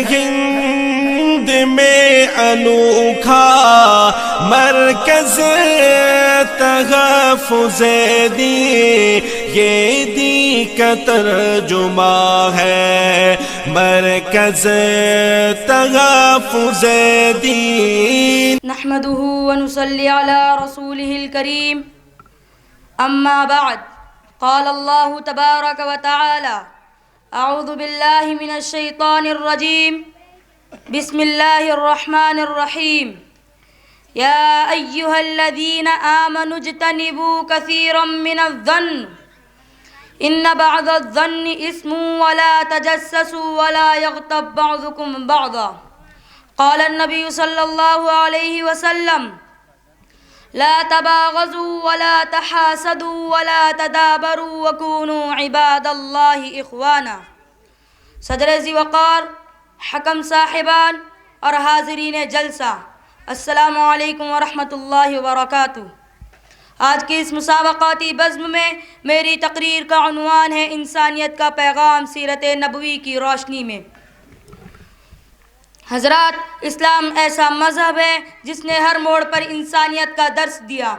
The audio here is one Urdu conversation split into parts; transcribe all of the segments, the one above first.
ہند میں انوکھا مرکز تحفظ دین، یہ دین کا ترجمہ ہے مرکز تحفظ دین۔ نحمده ونصلي على رسوله الكريم، اما بعد، قال الله تبارك وتعالى: اعوذ بالله من الشيطان الرجيم، بسم الله الرحمن الرحيم، يا ايها الذين آمنوا اجتنبوا كثيرا من الظن ان بعض الظن اثم ولا تجسسوا ولا يغتب بعضكم بعضا، قال النبي صلى الله عليه وسلم: لا تباغضوا ولا تحاسدوا ولا تدابروا وكونوا عباد الله اخوانا۔ صدر ذی وقار، حکم صاحبان اور حاضرین جلسہ، السلام علیکم ورحمۃ اللہ وبرکاتہ۔ آج کی اس مسابقاتی بزم میں میری تقریر کا عنوان ہے انسانیت کا پیغام سیرت نبوی کی روشنی میں۔ حضرات، اسلام ایسا مذہب ہے جس نے ہر موڑ پر انسانیت کا درس دیا۔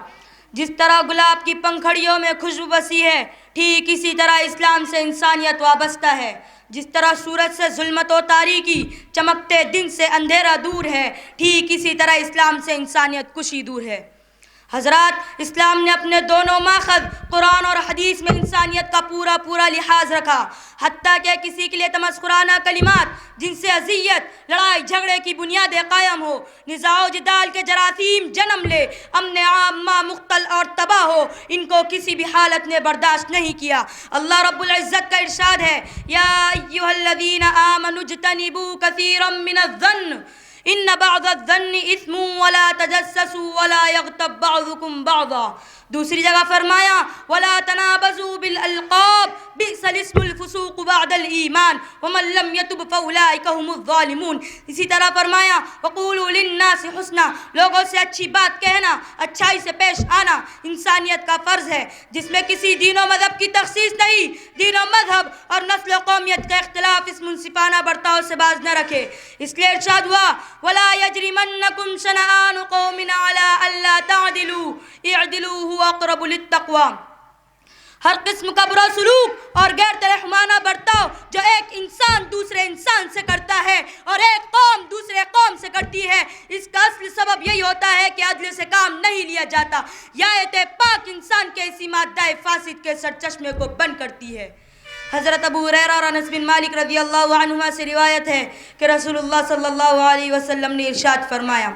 جس طرح گلاب کی پنکھڑیوں میں خوشبو بسی ہے، ٹھیک اسی طرح اسلام سے انسانیت وابستہ ہے۔ جس طرح سورج سے ظلمت و تاریکی، چمکتے دن سے اندھیرا دور ہے، ٹھیک اسی طرح اسلام سے انسانیت کشی دور ہے۔ حضرات، اسلام نے اپنے دونوں ماخذ قرآن اور حدیث میں انسانیت کا پورا لحاظ رکھا، حتیٰ کہ کسی کے لیے تمسخرانہ کلمات جن سے اذیت، لڑائی جھگڑے کی بنیادیں قائم ہو، نزاع و جدال کے جراثیم جنم لے، امن عامہ مختل اور تباہ ہو، ان کو کسی بھی حالت نے برداشت نہیں کیا۔ اللہ رب العزت کا ارشاد ہے: یا ایھا الذین آمنوا اجتنبوا کثیرا من الظن ان بعض الظن اثم ولا تجسسوا ولا یغتب بعضکم بعضا۔ دوسری جگہ فرمایا: ولا تنابزوا بالالقاب بئس الاسم الفسوق بعد الایمان ومن لم یتب فاولئک هم الظالمون۔ اسی طرح فرمایا: وقولوا للناس حسنا، لوگوں سے اچھی بات کہنا، اچھائی سے پیش آنا انسانیت کا فرض ہے، جس میں کسی دین و مذہب کی تخصیص نہیں۔ دین و مذہب اور نسل و قومیت کا اختلاف اس منصفانہ برتاؤ سے باز نہ رکھے۔ اس لیے ارشاد ہوا: ولا یجرمنکم شنآن قوم علی الا تعدلوا اعدلوا هو اقرب للتقوی۔ ہر قسم کا برا سلوک اور غیر ترحمانہ برتاؤ جو ایک انسان دوسرے انسان سے کرتا ہے اور ایک قوم دوسرے قوم سے کرتی ہے، اس کا اصل سبب یہی ہوتا ہے کہ عدل سے کام نہیں لیا جاتا۔ یہ آیت پاک انسان کے اسی مادہ فاسد کے سرچشمے کو بند کرتی ہے۔ حضرت ابو ہریرہ اور انس بن مالک رضی اللہ عنہما سے روایت ہے کہ رسول اللہ صلی اللہ علیہ وسلم نے ارشاد فرمایا: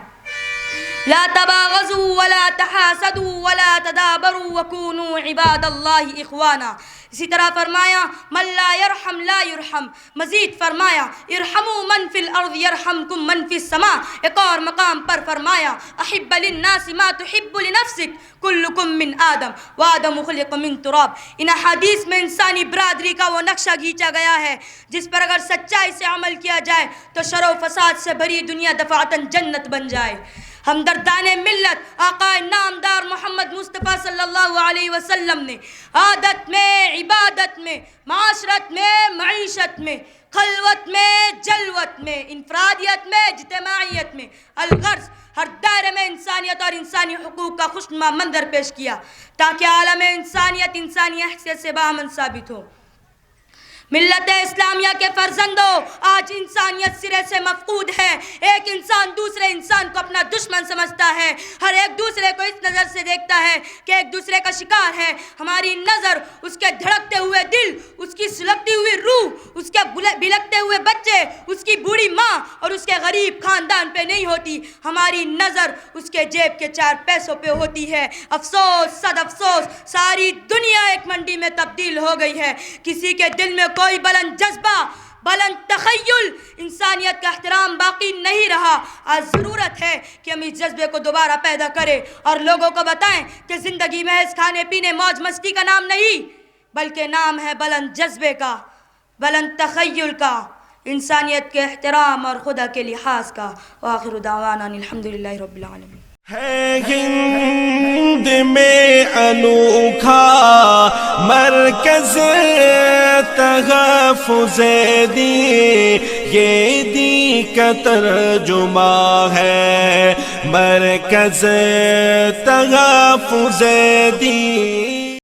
لا تباغضوا ولا تحاسدوا ولا تدابروا وكونوا عباد اللہ اخوانا۔ اسی طرح فرمایا: من لا يرحم لا يرحم۔ مزید فرمایا: ارحموا من فی الارض یرحمکم من فی السماء۔ ایک اور مقام پر فرمایا: احب للناس ما تحب لنفسک کلکم من آدم وآدم خلق من تراب۔ ان احادیث میں انسانی برادری کا وہ نقشہ کھینچا گیا ہے جس پر اگر سچائی سے عمل کیا جائے تو شر و فساد سے بھری دنیا دفعتاً جنت بن جائے۔ ہمدردان ملت آقا نامدار محمد مصطفیٰ صلی اللہ علیہ وسلم نے عادت میں، عبادت میں، معاشرت میں، معیشت میں، خلوت میں، جلوت میں، انفرادیت میں، اجتماعیت میں، الغرض ہر دائرے میں انسانیت اور انسانی حقوق کا خوشنما منظر پیش کیا تاکہ عالم انسانیت انسانی حیثیت سے باامن ثابت ہو۔ ملت اسلامیہ کے فرزندوں، آج انسانیت سرے سے مفقود ہے۔ ایک انسان دوسرے انسان کو اپنا دشمن سمجھتا ہے، ہر ایک دوسرے کو اس نظر سے دیکھتا ہے کہ ایک دوسرے کا شکار ہے۔ ہماری نظر اس کے دھڑکتے ہوئے دل، اس کی سلگتی ہوئی روح، اس کے بلکتے ہوئے بچے، اس کی بوڑھی ماں اور اس کے غریب خاندان پہ نہیں ہوتی، ہماری نظر اس کے جیب کے 4 پیسوں پہ ہوتی ہے۔ افسوس، صد افسوس، ساری دنیا ایک منڈی میں تبدیل ہو گئی ہے۔ کسی کے دل میں کوئی بلند جذبہ، بلند تخیل، انسانیت کا احترام باقی نہیں رہا۔ آج ضرورت ہے کہ ہم اس جذبے کو دوبارہ پیدا کریں اور لوگوں کو بتائیں کہ زندگی محض کھانے پینے موج مستی کا نام نہیں، بلکہ نام ہے بلند جذبے کا، بلند تخیل کا، انسانیت کے احترام اور خدا کے لحاظ کا۔ وآخر دعوانا الحمدللہ رب العالمین۔ ہے ہند میں انوکھا مرکز تحفظ دین، یہ دین کا ترجمہ ہے، مرکز تحفظ دین